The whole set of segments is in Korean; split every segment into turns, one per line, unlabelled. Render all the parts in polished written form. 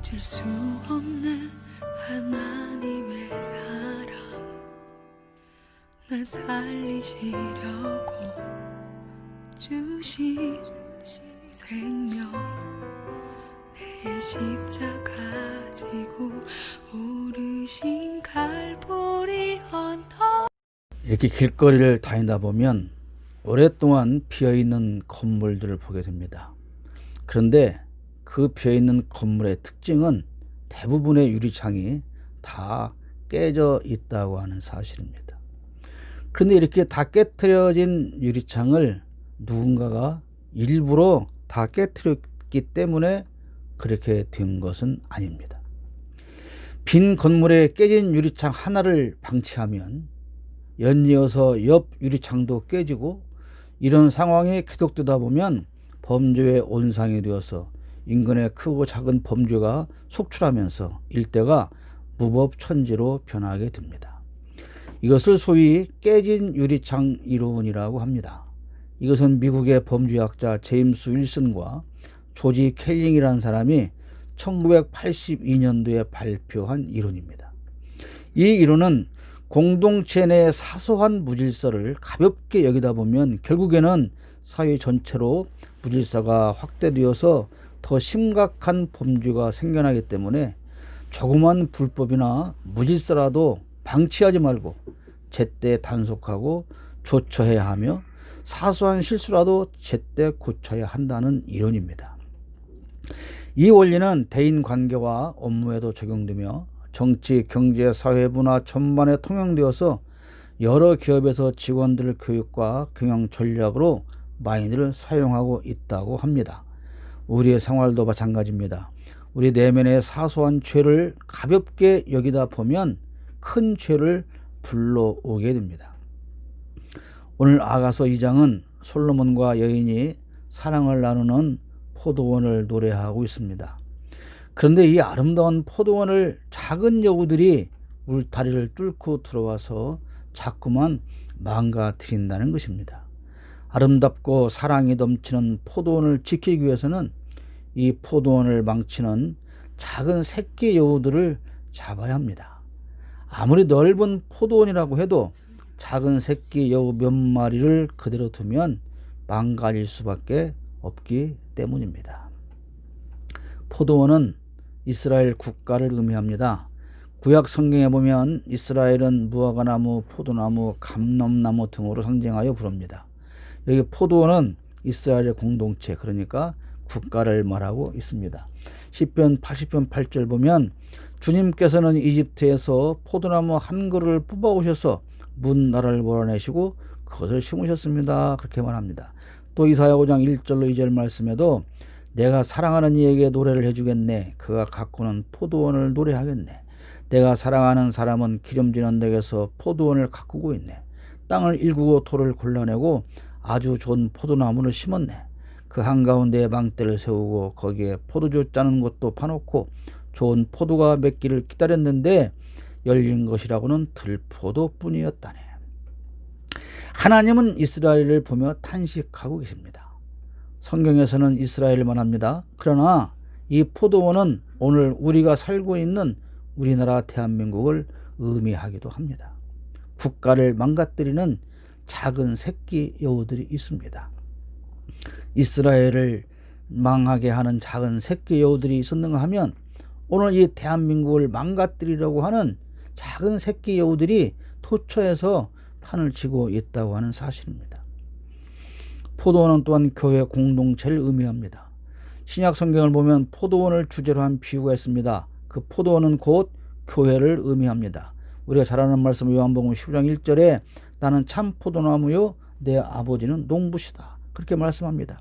잊을 수 없는 하나님의 사랑, 날 살리시려고 주신 생명, 내 십자가 지고 오르신 갈보리 언덕.
이렇게 길거리를 다니다 보면 오랫동안 비어있는 건물들을 보게 됩니다. 그런데 그 비어있는 건물의 특징은 대부분의 유리창이 다 깨져 있다고 하는 사실입니다. 그런데 이렇게 다 깨트려진 유리창을 누군가가 일부러 다 깨트렸기 때문에 그렇게 된 것은 아닙니다. 빈 건물에 깨진 유리창 하나를 방치하면 연이어서 옆 유리창도 깨지고, 이런 상황이 계속되다 보면 범죄의 온상이 되어서 인근의 크고 작은 범죄가 속출하면서 일대가 무법천지로 변하게 됩니다. 이것을 소위 깨진 유리창 이론이라고 합니다. 이것은 미국의 범죄학자 제임스 윌슨과 조지 켈링이라는 사람이 1982년도에 발표한 이론입니다. 이 이론은 공동체 내의 사소한 무질서를 가볍게 여기다 보면 결국에는 사회 전체로 무질서가 확대되어서 더 심각한 범죄가 생겨나기 때문에 조그만 불법이나 무질서라도 방치하지 말고 제때 단속하고 조처해야 하며, 사소한 실수라도 제때 고쳐야 한다는 이론입니다. 이 원리는 대인관계와 업무에도 적용되며 정치, 경제, 사회, 문화 전반에 통용되어서 여러 기업에서 직원들 교육과 경영 전략으로 많이들 사용하고 있다고 합니다. 우리의 생활도 마찬가지입니다. 우리 내면의 사소한 죄를 가볍게 여기다 보면 큰 죄를 불러오게 됩니다. 오늘 아가서 2장은 솔로몬과 여인이 사랑을 나누는 포도원을 노래하고 있습니다. 그런데 이 아름다운 포도원을 작은 여우들이 울타리를 뚫고 들어와서 자꾸만 망가뜨린다는 것입니다. 아름답고 사랑이 넘치는 포도원을 지키기 위해서는 이 포도원을 망치는 작은 새끼 여우들을 잡아야 합니다. 아무리 넓은 포도원이라고 해도 작은 새끼 여우 몇 마리를 그대로 두면 망가질 수밖에 없기 때문입니다. 포도원은 이스라엘 국가를 의미합니다. 구약 성경에 보면 이스라엘은 무화과나무, 포도나무, 감람나무 등으로 상징하여 부릅니다. 여기 포도원은 이스라엘의 공동체, 그러니까 국가를 말하고 있습니다. 시편 80편 8절 보면 주님께서는 이집트에서 포도나무 한 그루를 뽑아 오셔서 문 나라를 몰아내시고 그것을 심으셨습니다. 그렇게 말합니다. 또 이사야 5장 1절로 2절 말씀에도 내가 사랑하는 이에게 노래를 해주겠네. 그가 가꾸는 포도원을 노래하겠네. 내가 사랑하는 사람은 기름진 언덕에서 포도원을 가꾸고 있네. 땅을 일구고 돌을 골라내고 아주 좋은 포도나무를 심었네. 그 한가운데에 망대를 세우고 거기에 포도주 짜는 것도 파놓고 좋은 포도가 맺기를 기다렸는데 열린 것이라고는 들포도뿐이었다네. 하나님은 이스라엘을 보며 탄식하고 계십니다. 성경에서는 이스라엘을 말합니다. 그러나 이 포도원은 오늘 우리가 살고 있는 우리나라 대한민국을 의미하기도 합니다. 국가를 망가뜨리는 작은 새끼 여우들이 있습니다. 이스라엘을 망하게 하는 작은 새끼 여우들이 있었는가 하면 오늘 이 대한민국을 망가뜨리려고 하는 작은 새끼 여우들이 토처에서 판을 치고 있다고 하는 사실입니다. 포도원은 또한 교회 공동체를 의미합니다. 신약 성경을 보면 포도원을 주제로 한 비유가 있습니다. 그 포도원은 곧 교회를 의미합니다. 우리가 잘 아는 말씀 요한복음 15장 1절에 나는 참 포도나무요 내 아버지는 농부시다. 그렇게 말씀합니다.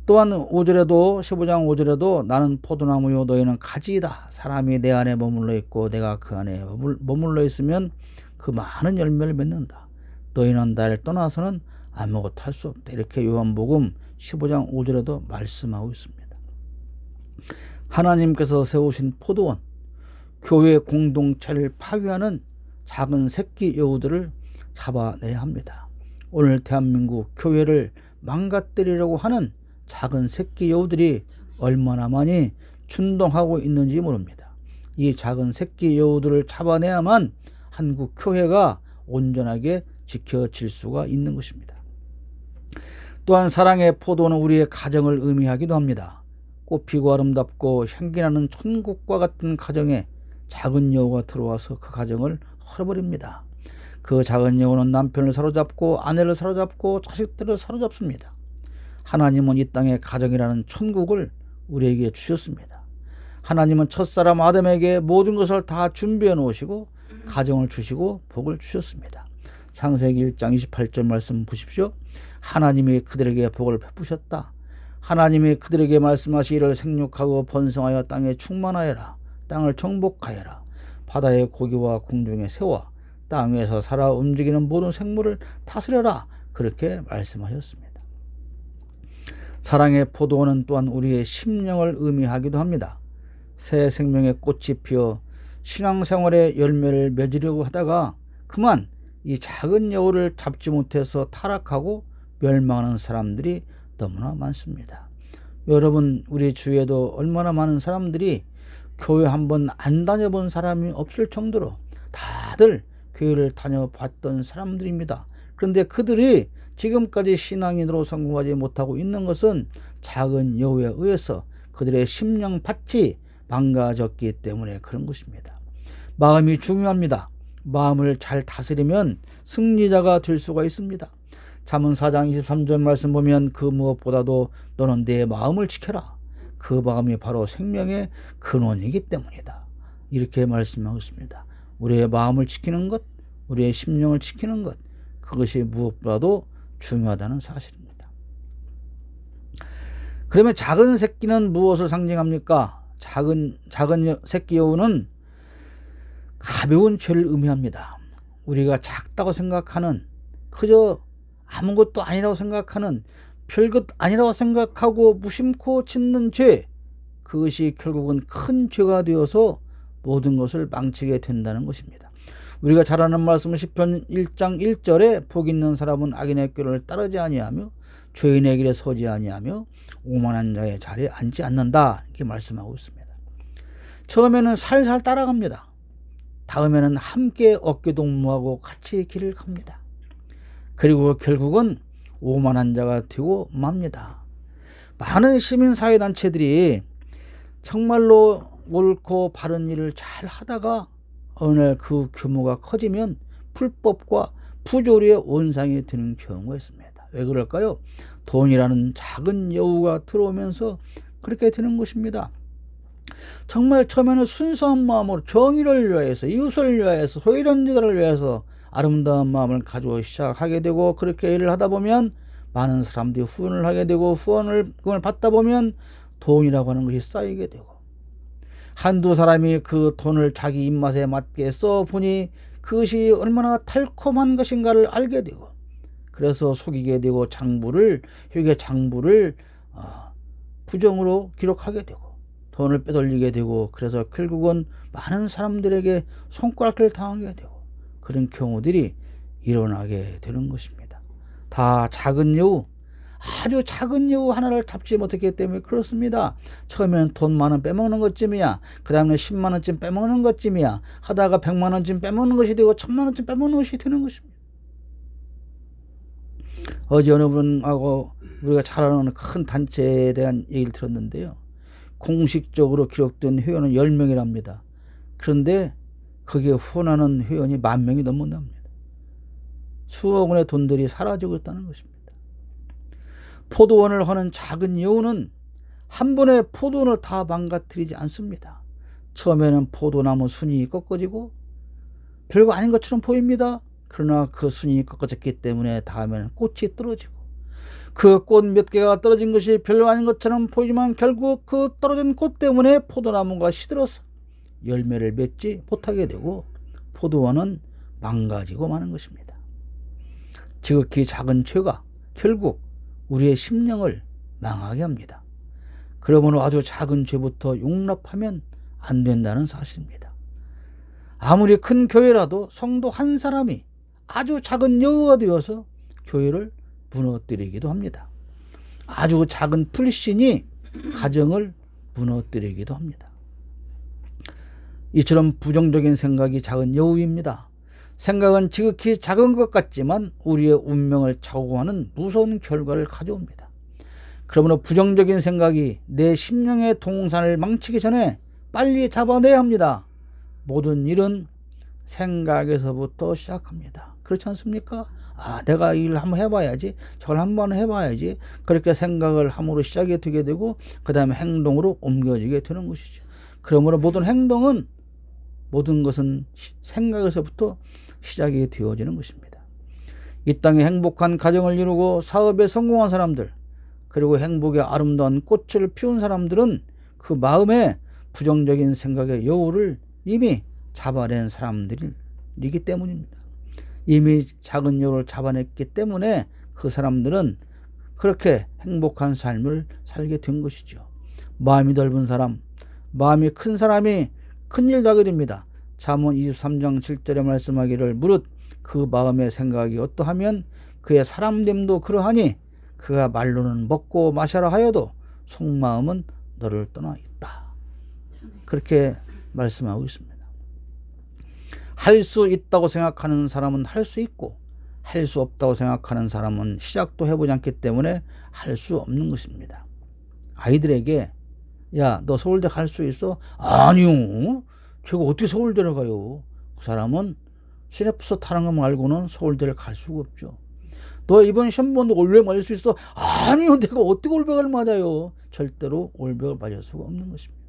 또한 5절에도 15장 5절에도 나는 포도나무요 너희는 가지이다. 사람이 내 안에 머물러 있고 내가 그 안에 머물러 있으면 그 많은 열매를 맺는다. 너희는 나를 떠나서는 아무것도 할 수 없다. 이렇게 요한복음 15장 5절에도 말씀하고 있습니다. 하나님께서 세우신 포도원, 교회 공동체를 파괴하는 작은 새끼 여우들을 잡아내야 합니다. 오늘 대한민국 교회를 망가뜨리려고 하는 작은 새끼 여우들이 얼마나 많이 준동하고 있는지 모릅니다. 이 작은 새끼 여우들을 잡아내야만 한국 교회가 온전하게 지켜질 수가 있는 것입니다. 또한 사랑의 포도는 우리의 가정을 의미하기도 합니다. 꽃피고 아름답고 향기나는 천국과 같은 가정에 작은 여우가 들어와서 그 가정을 헐어버립니다. 그 작은 여우는 남편을 사로잡고 아내를 사로잡고 자식들을 사로잡습니다. 하나님은 이 땅에 가정이라는 천국을 우리에게 주셨습니다. 하나님은 첫사람 아담에게 모든 것을 다 준비해 놓으시고 가정을 주시고 복을 주셨습니다. 창세기 1장 28절 말씀 보십시오. 하나님이 그들에게 복을 베푸셨다. 하나님이 그들에게 말씀하시기를 생육하고 번성하여 땅에 충만하여라. 땅을 정복하여라. 바다의 고기와 공중의 새와 땅 위에서 살아 움직이는 모든 생물을 다스려라. 그렇게 말씀하셨습니다. 사랑의 포도원은 또한 우리의 심령을 의미하기도 합니다. 새 생명의 꽃이 피어 신앙생활의 열매를 맺으려고 하다가 그만 이 작은 여우를 잡지 못해서 타락하고 멸망하는 사람들이 너무나 많습니다. 여러분, 우리 주위에도 얼마나 많은 사람들이 교회 한번 안 다녀본 사람이 없을 정도로 다들 교회를 다녀봤던 사람들입니다. 그런데 그들이 지금까지 신앙인으로 성공하지 못하고 있는 것은 작은 여우에 의해서 그들의 심령밭이 망가졌기 때문에 그런 것입니다. 마음이 중요합니다. 마음을 잘 다스리면 승리자가 될 수가 있습니다. 잠언 4장 23절 말씀 보면 그 무엇보다도 너는 내 마음을 지켜라. 그 마음이 바로 생명의 근원이기 때문이다. 이렇게 말씀하고 있습니다. 우리의 마음을 지키는 것, 우리의 심령을 지키는 것, 그것이 무엇보다도 중요하다는 사실입니다. 그러면 작은 새끼는 무엇을 상징합니까? 작은 새끼 여우는 가벼운 죄를 의미합니다. 우리가 작다고 생각하는, 그저 아무것도 아니라고 생각하는, 별것 아니라고 생각하고 무심코 짓는 죄, 그것이 결국은 큰 죄가 되어서 모든 것을 망치게 된다는 것입니다. 우리가 잘 아는 말씀은 시편 1장 1절에 복 있는 사람은 악인의 꾀를 따르지 아니하며 죄인의 길에 서지 아니하며 오만한 자의 자리에 앉지 않는다, 이렇게 말씀하고 있습니다. 처음에는 살살 따라갑니다. 다음에는 함께 어깨동무하고 같이 길을 갑니다. 그리고 결국은 오만한 자가 되고 맙니다. 많은 시민사회단체들이 정말로 옳고 바른 일을 잘 하다가 어느 날 그 규모가 커지면 불법과 부조리의 온상이 되는 경우가 있습니다. 왜 그럴까요? 돈이라는 작은 여우가 들어오면서 그렇게 되는 것입니다. 정말 처음에는 순수한 마음으로 정의를 위하여서, 이웃을 위하여서, 소이런 자들을 위해서 아름다운 마음을 가지고 시작하게 되고, 그렇게 일을 하다 보면 많은 사람들이 후원을 하게 되고, 그걸 받다 보면 돈이라고 하는 것이 쌓이게 되고, 한두 사람이 그 돈을 자기 입맛에 맞게 써보니 그것이 얼마나 달콤한 것인가를 알게 되고, 그래서 속이게 되고 회계 장부를 부정으로 기록하게 되고 돈을 빼돌리게 되고, 그래서 결국은 많은 사람들에게 손가락질 당하게 되고, 그런 경우들이 일어나게 되는 것입니다. 다 작은 여우, 아주 작은 여우 하나를 잡지 못했기 때문에 그렇습니다. 처음에는 돈 만원 빼먹는 것쯤이야, 그 다음에 10만원쯤 빼먹는 것쯤이야, 하다가 100만원쯤 빼먹는 것이 되고 1000만원쯤 빼먹는 것이 되는 것입니다. 어제 어느 분하고 우리가 잘 아는 큰 단체에 대한 얘기를 들었는데요, 공식적으로 기록된 회원은 10명이랍니다. 그런데 거기에 후원하는 회원이 10,000명이 넘는답니다. 수억 원의 돈들이 사라지고 있다는 것입니다. 포도원을 하는 작은 여우는 한 번에 포도원을 다 망가뜨리지 않습니다. 처음에는 포도나무 순이 꺾어지고 별거 아닌 것처럼 보입니다. 그러나 그 순이 꺾어졌기 때문에 다음에는 꽃이 떨어지고, 그 꽃 몇 개가 떨어진 것이 별거 아닌 것처럼 보이지만 결국 그 떨어진 꽃 때문에 포도나무가 시들어서 열매를 맺지 못하게 되고 포도원은 망가지고 마는 것입니다. 지극히 작은 죄가 결국 우리의 심령을 망하게 합니다. 그러므로 아주 작은 죄부터 용납하면 안 된다는 사실입니다. 아무리 큰 교회라도 성도 한 사람이 아주 작은 여우가 되어서 교회를 무너뜨리기도 합니다. 아주 작은 불신이 가정을 무너뜨리기도 합니다. 이처럼 부정적인 생각이 작은 여우입니다. 생각은 지극히 작은 것 같지만 우리의 운명을 좌우하는 무서운 결과를 가져옵니다. 그러므로 부정적인 생각이 내 심령의 동산을 망치기 전에 빨리 잡아내야 합니다. 모든 일은 생각에서부터 시작합니다. 그렇지 않습니까? 내가 이 일을 한번 해봐야지, 저걸 한번 해봐야지. 그렇게 생각을 함으로 시작이 되게 되고 그 다음에 행동으로 옮겨지게 되는 것이죠. 그러므로 모든 것은 생각에서부터 시작이 되어지는 것입니다. 이 땅에 행복한 가정을 이루고 사업에 성공한 사람들, 그리고 행복의 아름다운 꽃을 피운 사람들은 그 마음에 부정적인 생각의 여우를 이미 잡아낸 사람들이기 때문입니다. 이미 작은 여우를 잡아냈기 때문에 그 사람들은 그렇게 행복한 삶을 살게 된 것이죠. 마음이 넓은 사람, 마음이 큰 사람이 큰일도 하게 됩니다. 잠언 23장 7절에 말씀하기를 무릇 그 마음의 생각이 어떠하면 그의 사람됨도 그러하니 그가 말로는 먹고 마셔라 하여도 속마음은 너를 떠나 있다. 그렇게 말씀하고 있습니다. 할 수 있다고 생각하는 사람은 할 수 있고 할 수 없다고 생각하는 사람은 시작도 해보지 않기 때문에 할 수 없는 것입니다. 아이들에게 야, 너 서울대 갈 수 있어? 아니요. 제가 어떻게 서울대를 가요? 그 사람은 시내버스 타는 거 말고는 서울대를 갈 수가 없죠. 너 이번 시험 보는데 올백 맞을 수 있어? 아니요. 내가 어떻게 올백을 맞아요? 절대로 올백을 맞을 수가 없는 것입니다.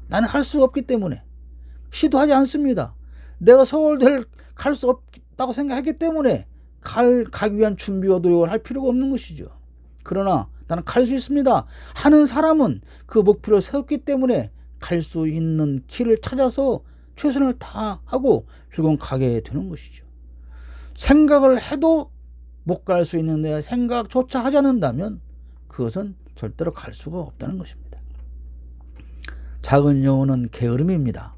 나는 할 수가 없기 때문에 시도하지 않습니다. 내가 서울대를 갈 수 없다고 생각했기 때문에 가기 위한 준비와 노력을 할 필요가 없는 것이죠. 그러나 나는 갈 수 있습니다 하는 사람은 그 목표를 세웠기 때문에 갈 수 있는 길을 찾아서 최선을 다하고 결국은 가게 되는 것이죠. 생각을 해도 못 갈 수 있는데 생각조차 하지 않는다면 그것은 절대로 갈 수가 없다는 것입니다. 작은 여우는 게으름입니다.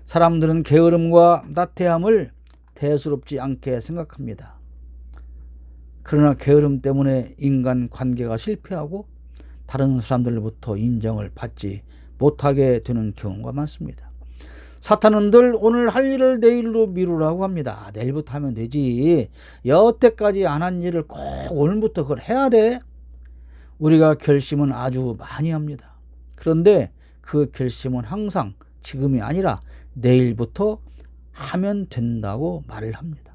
사람들은 게으름과 나태함을 대수롭지 않게 생각합니다. 그러나 게으름 때문에 인간 관계가 실패하고 다른 사람들로부터 인정을 받지 못하게 되는 경우가 많습니다. 사탄은 늘 오늘 할 일을 내일로 미루라고 합니다. 내일부터 하면 되지. 여태까지 안 한 일을 꼭 오늘부터 그걸 해야 돼. 우리가 결심은 아주 많이 합니다. 그런데 그 결심은 항상 지금이 아니라 내일부터 하면 된다고 말을 합니다.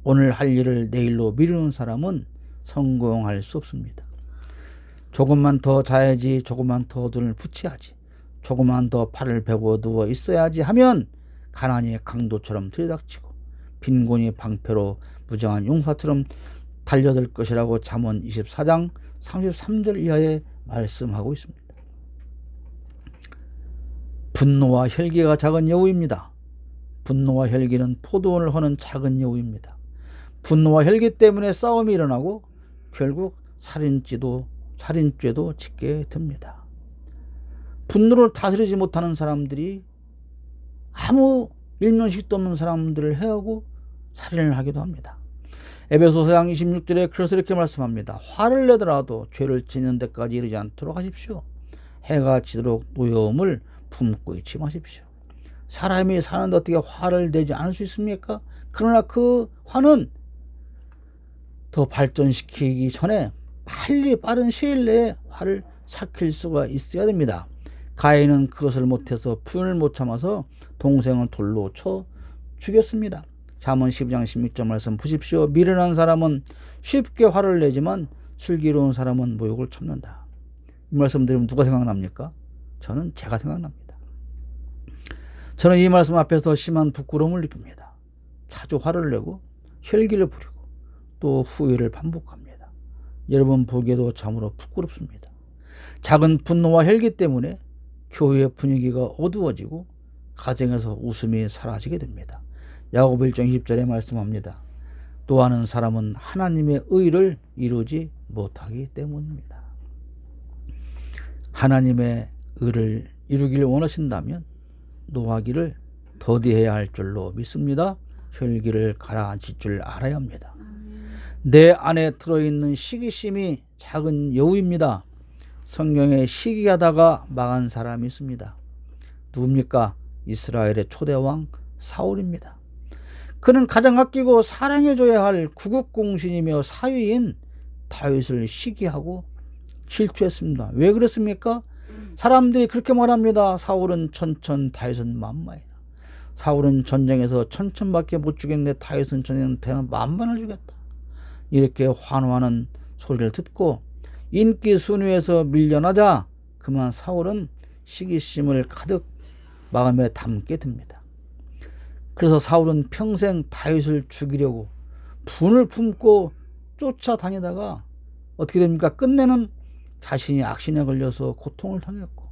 오늘 할 일을 내일로 미루는 사람은 성공할 수 없습니다. 조금만 더 자야지, 조금만 더 눈을 붙여야지, 조금만 더 팔을 베고 누워 있어야지 하면 가난이 강도처럼 들이닥치고 빈곤이 방패로 무정한 용사처럼 달려들 것이라고 잠언 24장 33절 이하에 말씀하고 있습니다. 분노와 혈기가 작은 여우입니다. 분노와 혈기는 포도원을 허는 작은 여우입니다. 분노와 혈기 때문에 싸움이 일어나고 결국 살인죄도 짓게 됩니다. 분노를 다스리지 못하는 사람들이 아무 일면식도 없는 사람들을 해하고 살인을 하기도 합니다. 에베소서 4장 26절에 그래서 이렇게 말씀합니다. 화를 내더라도 죄를 짓는 데까지 이르지 않도록 하십시오. 해가 지도록 노여움을 품고 있지 마십시오. 사람이 사는데 어떻게 화를 내지 않을 수 있습니까? 그러나 그 화는 더 발전시키기 전에 빨리 빠른 시일 내에 화를 삭힐 수가 있어야 됩니다. 가인은 그것을 못해서 분을 못 참아서 동생을 돌로 쳐 죽였습니다. 잠언 12장 16절 말씀 보십시오. 미련한 사람은 쉽게 화를 내지만 슬기로운 사람은 모욕을 참는다. 이 말씀 들으면 누가 생각납니까? 저는 제가 생각납니다. 저는 이 말씀 앞에서 심한 부끄러움을 느낍니다. 자주 화를 내고 혈기를 부리고 또 후회를 반복합니다. 여러분 보기에도 참으로 부끄럽습니다. 작은 분노와 혈기 때문에 교회의 분위기가 어두워지고 가정에서 웃음이 사라지게 됩니다. 야고보 1장 20절에 말씀합니다. 노하는 사람은 하나님의 의를 이루지 못하기 때문입니다. 하나님의 의를 이루기를 원하신다면 노하기를 더디해야 할 줄로 믿습니다. 혈기를 가라앉힐 줄 알아야 합니다. 내 안에 들어있는 시기심이 작은 여우입니다. 성경에 시기하다가 망한 사람이 있습니다. 누굽니까? 이스라엘의 초대왕 사울입니다. 그는 가장 아끼고 사랑해줘야 할 구국공신이며 사위인 다윗을 시기하고 질투했습니다. 왜 그랬습니까? 사람들이 그렇게 말합니다. 사울은 천천, 다윗은 만만이다. 사울은 전쟁에서 천천밖에 못 죽였는데 다윗은 전쟁에서 만만을 죽였다. 이렇게 환호하는 소리를 듣고 인기 순위에서 밀려나자 그만 사울은 시기심을 가득 마음에 담게 됩니다. 그래서 사울은 평생 다윗을 죽이려고 분을 품고 쫓아다니다가 어떻게 됩니까? 끝내는 자신이 악신에 걸려서 고통을 당했고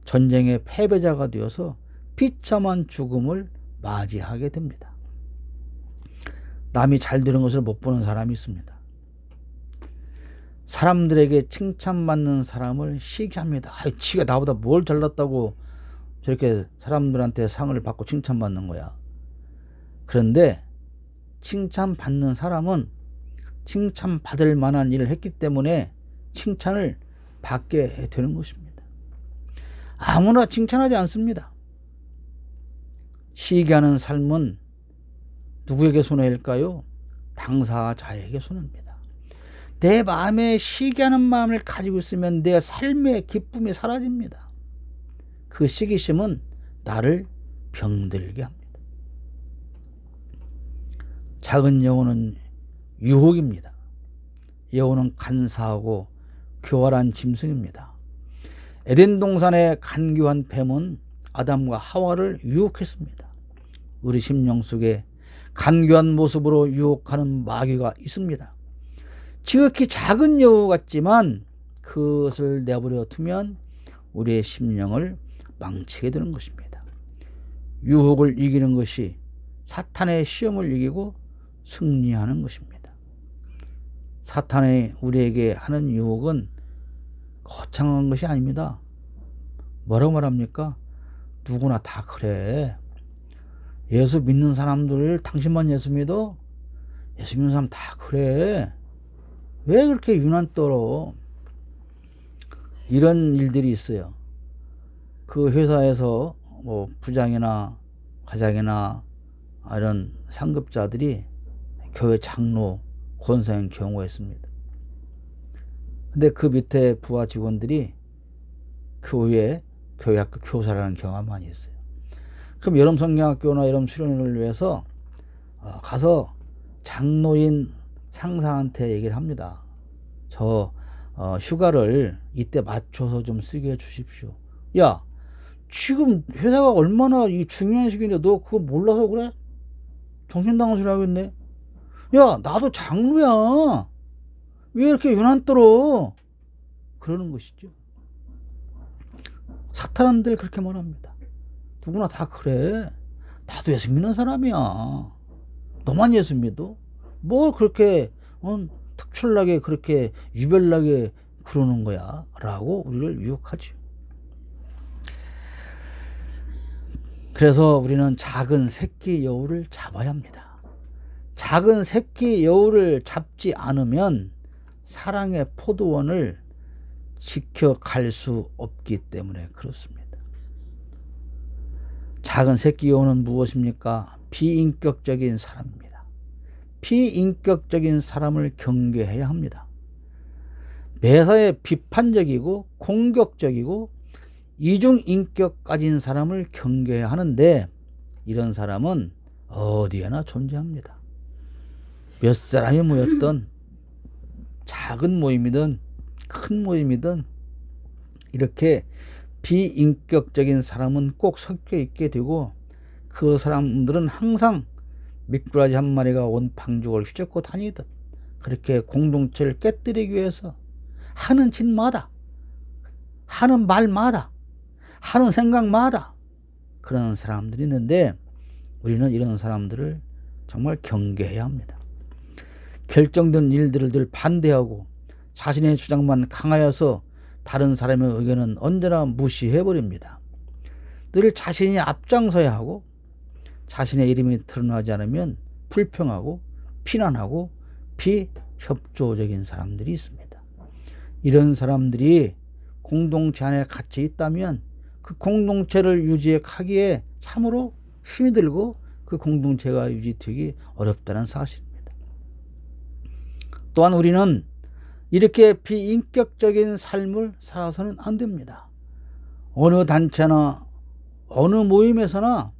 전쟁의 패배자가 되어서 비참한 죽음을 맞이하게 됩니다. 남이 잘 되는 것을 못 보는 사람이 있습니다. 사람들에게 칭찬받는 사람을 시기합니다. 지가 나보다 뭘 잘났다고 저렇게 사람들한테 상을 받고 칭찬받는 거야. 그런데 칭찬받는 사람은 칭찬받을 만한 일을 했기 때문에 칭찬을 받게 되는 것입니다. 아무나 칭찬하지 않습니다. 시기하는 삶은 누구에게 손해일까요? 당사자에게 손해입니다. 내 마음에 시기하는 마음을 가지고 있으면 내 삶의 기쁨이 사라집니다. 그 시기심은 나를 병들게 합니다. 작은 여우는 유혹입니다. 여우는 간사하고 교활한 짐승입니다. 에덴 동산의 간교한 뱀은 아담과 하와를 유혹했습니다. 우리 심령 속에 간교한 모습으로 유혹하는 마귀가 있습니다. 지극히 작은 여우 같지만 그것을 내버려 두면 우리의 심령을 망치게 되는 것입니다. 유혹을 이기는 것이 사탄의 시험을 이기고 승리하는 것입니다. 사탄이 우리에게 하는 유혹은 거창한 것이 아닙니다. 뭐라고 말합니까? 누구나 다 그래. 예수 믿는 사람들, 당신만 예수 믿어? 예수 믿는 사람 다 그래. 왜 그렇게 유난 떨어? 이런 일들이 있어요. 그 회사에서 뭐 부장이나 과장이나 이런 상급자들이 교회 장로, 권사인 경우가 있습니다. 근데 그 밑에 부하 직원들이 교회 학교 교사를 하는 경우가 많이 있어요. 그럼 여름 성경학교나 여름 수련회를 위해서 가서 장로인 상사한테 얘기를 합니다. 저 휴가를 이때 맞춰서 좀 쓰게 해 주십시오. 야, 지금 회사가 얼마나 이 중요한 시기인데 너 그거 몰라서 그래? 정신 나간 소리 하고 있네. 야, 나도 장로야. 왜 이렇게 유난 떨어? 그러는 것이죠. 사탄들 그렇게 말합니다. 누구나 다 그래. 나도 예수 믿는 사람이야. 너만 예수 믿어? 뭘 그렇게 특출나게 그렇게 유별나게 그러는 거야? 라고 우리를 유혹하죠. 그래서 우리는 작은 새끼 여우를 잡아야 합니다. 작은 새끼 여우를 잡지 않으면 사랑의 포도원을 지켜갈 수 없기 때문에 그렇습니다. 작은 새끼 여우는 무엇입니까? 비인격적인 사람입니다. 비인격적인 사람을 경계해야 합니다. 매사에 비판적이고 공격적이고 이중인격 가진 사람을 경계해야 하는데 이런 사람은 어디에나 존재합니다. 몇 사람이 모였던 작은 모임이든 큰 모임이든 이렇게 비인격적인 사람은 꼭 섞여 있게 되고 그 사람들은 항상 미꾸라지 한 마리가 온 방죽을 휘젓고 다니듯 그렇게 공동체를 깨뜨리기 위해서 하는 짓마다 하는 말마다 하는 생각마다 그런 사람들이 있는데 우리는 이런 사람들을 정말 경계해야 합니다. 결정된 일들을 늘 반대하고 자신의 주장만 강하여서 다른 사람의 의견은 언제나 무시해버립니다. 늘 자신이 앞장서야 하고 자신의 이름이 드러나지 않으면 불평하고 비난하고 비협조적인 사람들이 있습니다. 이런 사람들이 공동체 안에 같이 있다면 그 공동체를 유지하기에 참으로 힘이 들고 그 공동체가 유지되기 어렵다는 사실입니다. 또한 우리는 이렇게 비인격적인 삶을 살아서는 안 됩니다. 어느 단체나 어느 모임에서나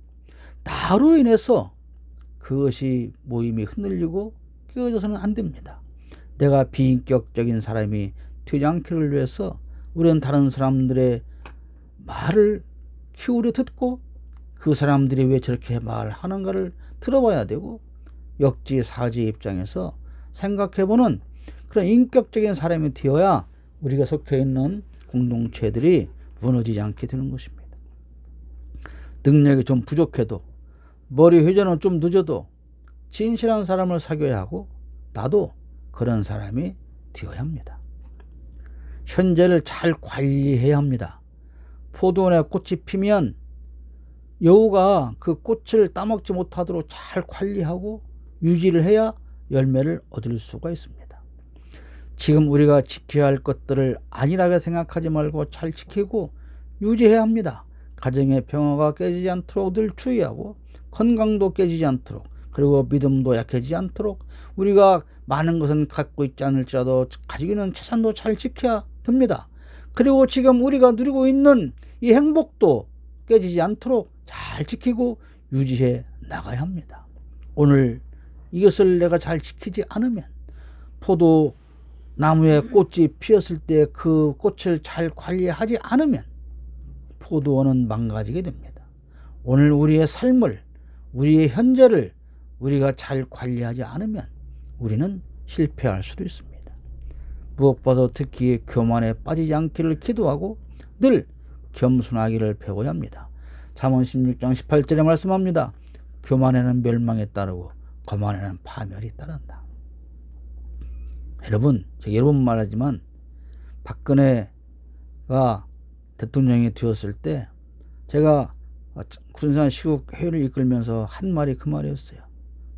나로 인해서 그것이 모임이 흔들리고 깨어져서는 안 됩니다. 내가 비인격적인 사람이 되지 않기를 위해서 우리는 다른 사람들의 말을 기울여 듣고 그 사람들이 왜 저렇게 말하는가를 들어봐야 되고 역지사지 입장에서 생각해보는 그런 인격적인 사람이 되어야 우리가 속해 있는 공동체들이 무너지지 않게 되는 것입니다. 능력이 좀 부족해도 머리 회전은 좀 늦어도 진실한 사람을 사귀어야 하고 나도 그런 사람이 되어야 합니다. 현재를 잘 관리해야 합니다. 포도원에 꽃이 피면 여우가 그 꽃을 따먹지 못하도록 잘 관리하고 유지를 해야 열매를 얻을 수가 있습니다. 지금 우리가 지켜야 할 것들을 안일하게 생각하지 말고 잘 지키고 유지해야 합니다. 가정의 평화가 깨지지 않도록 늘 주의하고 건강도 깨지지 않도록 그리고 믿음도 약해지지 않도록 우리가 많은 것은 갖고 있지 않을지라도 가지고 있는 재산도 잘 지켜야 됩니다. 그리고 지금 우리가 누리고 있는 이 행복도 깨지지 않도록 잘 지키고 유지해 나가야 합니다. 오늘 이것을 내가 잘 지키지 않으면 포도나무에 꽃이 피었을 때 그 꽃을 잘 관리하지 않으면 포도원은 망가지게 됩니다. 오늘 우리의 삶을 우리의 현재를 우리가 잘 관리하지 않으면 우리는 실패할 수도 있습니다. 무엇보다 특히 교만에 빠지지 않기를 기도하고 늘 겸손하기를 배워야 합니다. 잠언 16장 18절에 말씀합니다. 교만에는 멸망에 따르고 거만에는 파멸이 따른다. 여러분, 제가 여러 번 말하지만 박근혜가 대통령이 되었을 때 제가 군산 시국 회의를 이끌면서 한 말이 그 말이었어요.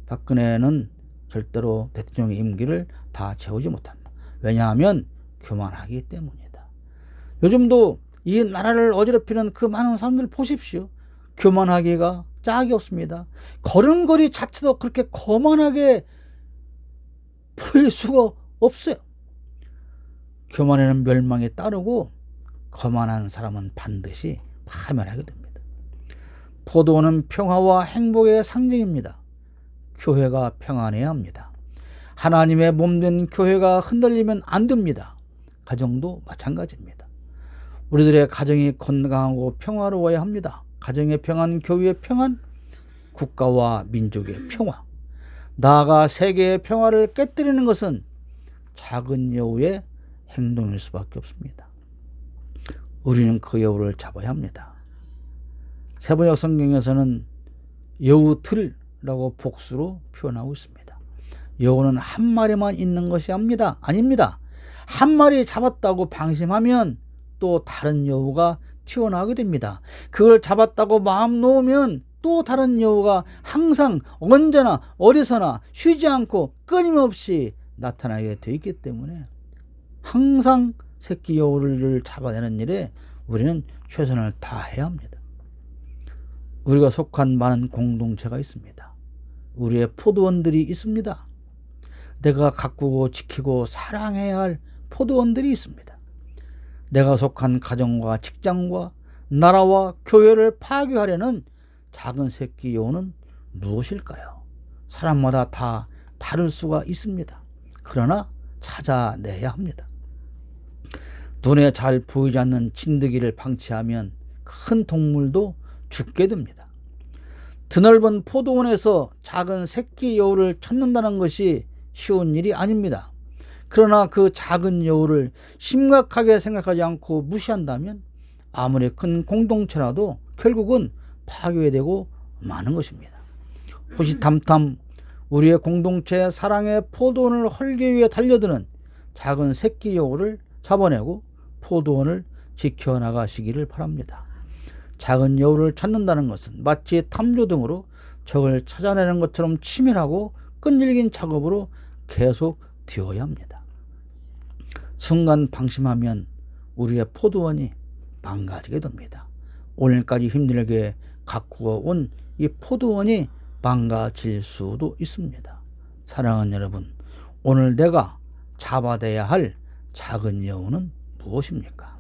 박근혜는 절대로 대통령의 임기를 다 채우지 못한다. 왜냐하면 교만하기 때문이다. 요즘도 이 나라를 어지럽히는 그 많은 사람들 보십시오. 교만하기가 짝이 없습니다. 걸음걸이 자체도 그렇게 거만하게 보일 수가 없어요. 교만에는 멸망에 따르고 거만한 사람은 반드시 파멸하게 됩니다. 포도원은 평화와 행복의 상징입니다. 교회가 평안해야 합니다. 하나님의 몸된 교회가 흔들리면 안 됩니다. 가정도 마찬가지입니다. 우리들의 가정이 건강하고 평화로워야 합니다. 가정의 평안, 교회의 평안, 국가와 민족의 평화, 나아가 세계의 평화를 깨뜨리는 것은 작은 여우의 행동일 수밖에 없습니다. 우리는 그 여우를 잡아야 합니다. 세번역 성경에서는 여우들이라고 복수로 표현하고 있습니다. 여우는 한 마리만 있는 것이 아닙니다. 한 마리 잡았다고 방심하면 또 다른 여우가 튀어나오게 됩니다. 그걸 잡았다고 마음 놓으면 또 다른 여우가 항상 언제나 어디서나 쉬지 않고 끊임없이 나타나게 되어 있기 때문에 항상 새끼 여우를 잡아내는 일에 우리는 최선을 다해야 합니다. 우리가 속한 많은 공동체가 있습니다. 우리의 포도원들이 있습니다. 내가 가꾸고 지키고 사랑해야 할 포도원들이 있습니다. 내가 속한 가정과 직장과 나라와 교회를 파괴하려는 작은 새끼 여우는 무엇일까요? 사람마다 다 다를 수가 있습니다. 그러나 찾아내야 합니다. 눈에 잘 보이지 않는 진드기를 방치하면 큰 동물도 죽게 됩니다. 드넓은 포도원에서 작은 새끼 여우를 찾는다는 것이 쉬운 일이 아닙니다. 그러나 그 작은 여우를 심각하게 생각하지 않고 무시한다면 아무리 큰 공동체라도 결국은 파괴되고 마는 것입니다. 호시탐탐 우리의 공동체 사랑의 포도원을 헐기 위해 달려드는 작은 새끼 여우를 잡아내고 포도원을 지켜나가시기를 바랍니다. 작은 여우를 찾는다는 것은 마치 탐조 등으로 적을 찾아내는 것처럼 치밀하고 끈질긴 작업으로 계속 되어야 합니다. 순간 방심하면 우리의 포도원이 망가지게 됩니다. 오늘까지 힘들게 가꾸어 온 이 포도원이 망가질 수도 있습니다. 사랑하는 여러분, 오늘 내가 잡아내야 할 작은 여우는 무엇입니까?